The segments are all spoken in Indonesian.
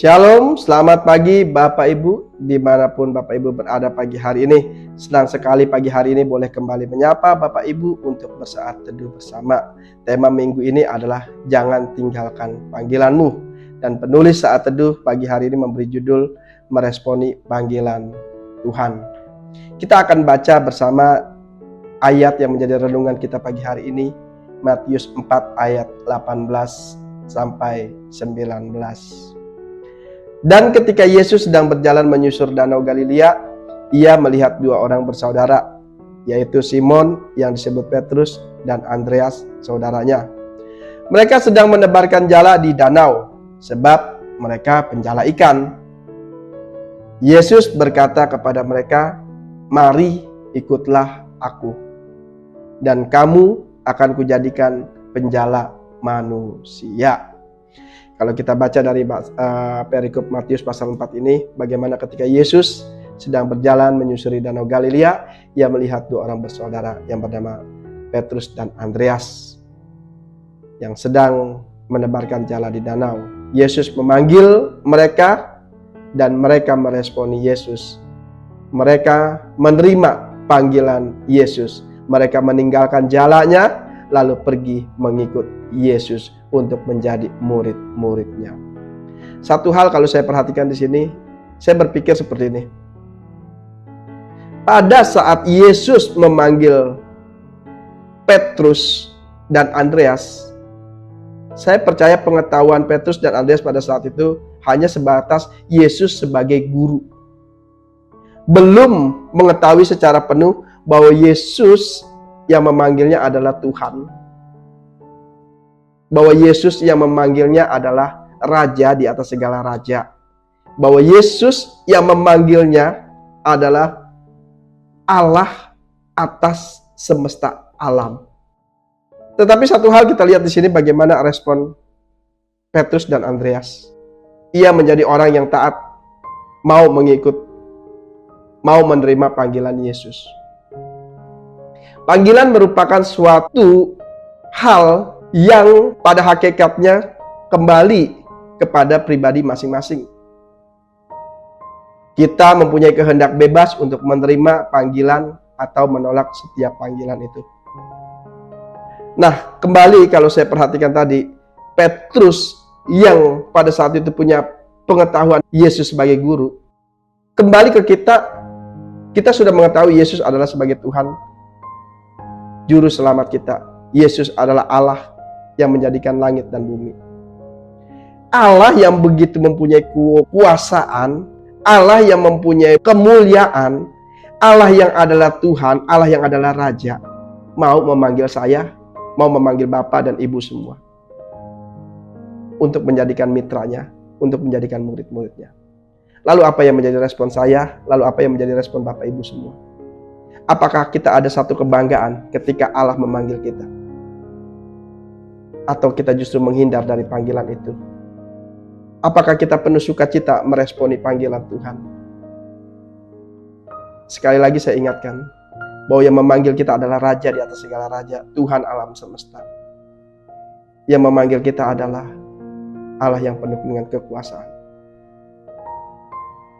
Shalom, selamat pagi Bapak Ibu, dimanapun Bapak Ibu berada pagi hari ini. Senang sekali pagi hari ini boleh kembali menyapa Bapak Ibu untuk bersaat teduh bersama. Tema minggu ini adalah Jangan Tinggalkan Panggilanmu. Dan penulis saat teduh pagi hari ini memberi judul Meresponi Panggilan Tuhan. Kita akan baca bersama ayat yang menjadi renungan kita pagi hari ini, Matius 4 ayat 18 sampai 19. Dan ketika Yesus sedang berjalan menyusur danau Galilea, ia melihat dua orang bersaudara, yaitu Simon yang disebut Petrus dan Andreas saudaranya. Mereka sedang menebarkan jala di danau, sebab mereka penjala ikan. Yesus berkata kepada mereka, "Mari ikutlah aku, dan kamu akan kujadikan penjala manusia." Kalau kita baca dari perikop Matius pasal 4 ini, bagaimana ketika Yesus sedang berjalan menyusuri danau Galilea, ia melihat dua orang bersaudara yang bernama Petrus dan Andreas yang sedang menebarkan jala di danau. Yesus memanggil mereka dan mereka meresponi Yesus. Mereka menerima panggilan Yesus. Mereka meninggalkan jalanya lalu pergi mengikut Yesus untuk menjadi murid-muridnya. Satu hal kalau saya perhatikan di sini, saya berpikir seperti ini. Pada saat Yesus memanggil Petrus dan Andreas, saya percaya pengetahuan Petrus dan Andreas pada saat itu hanya sebatas Yesus sebagai guru. Belum mengetahui secara penuh bahwa Yesus yang memanggilnya adalah Tuhan. Bahwa Yesus yang memanggilnya adalah Raja di atas segala raja. Bahwa Yesus yang memanggilnya adalah Allah atas semesta alam. Tetapi satu hal kita lihat di sini bagaimana respon Petrus dan Andreas. Ia menjadi orang yang taat, mau mengikut, mau menerima panggilan Yesus. Panggilan merupakan suatu hal yang pada hakikatnya kembali kepada pribadi masing-masing. Kita mempunyai kehendak bebas untuk menerima panggilan atau menolak setiap panggilan itu. Nah, kembali kalau saya perhatikan tadi, Petrus yang pada saat itu punya pengetahuan Yesus sebagai guru, kembali ke kita sudah mengetahui Yesus adalah sebagai Tuhan, Juru Selamat kita. Yesus adalah Allah yang menjadikan langit dan bumi. Allah yang begitu mempunyai kekuasaan, Allah yang mempunyai kemuliaan, Allah yang adalah Tuhan, Allah yang adalah Raja, mau memanggil saya, mau memanggil Bapak dan Ibu semua untuk menjadikan mitranya, untuk menjadikan murid-muridnya. Lalu apa yang menjadi respon saya? Lalu apa yang menjadi respon Bapak Ibu semua? Apakah kita ada satu kebanggaan ketika Allah memanggil kita? Atau kita justru menghindar dari panggilan itu? Apakah kita penuh sukacita meresponi panggilan Tuhan? Sekali lagi saya ingatkan bahwa yang memanggil kita adalah Raja di atas segala raja, Tuhan alam semesta. Yang memanggil kita adalah Allah yang penuh dengan kekuasaan.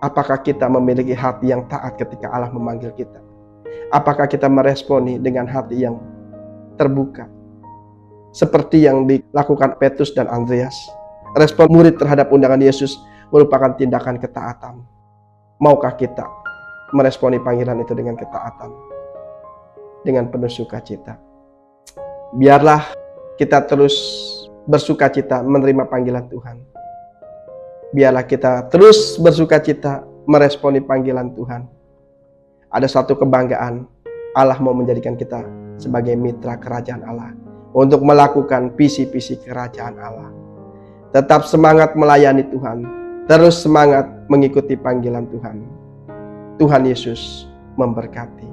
Apakah kita memiliki hati yang taat ketika Allah memanggil kita? Apakah kita meresponi dengan hati yang terbuka? Seperti yang dilakukan Petrus dan Andreas. Respon murid terhadap undangan Yesus merupakan tindakan ketaatan. Maukah kita meresponi panggilan itu dengan ketaatan? Dengan penuh sukacita. Biarlah kita terus bersukacita menerima panggilan Tuhan. Biarlah kita terus bersukacita meresponi panggilan Tuhan. Ada satu kebanggaan, Allah mau menjadikan kita sebagai mitra kerajaan Allah untuk melakukan visi-visi kerajaan Allah. Tetap semangat melayani Tuhan, terus semangat mengikuti panggilan Tuhan. Tuhan Yesus memberkati.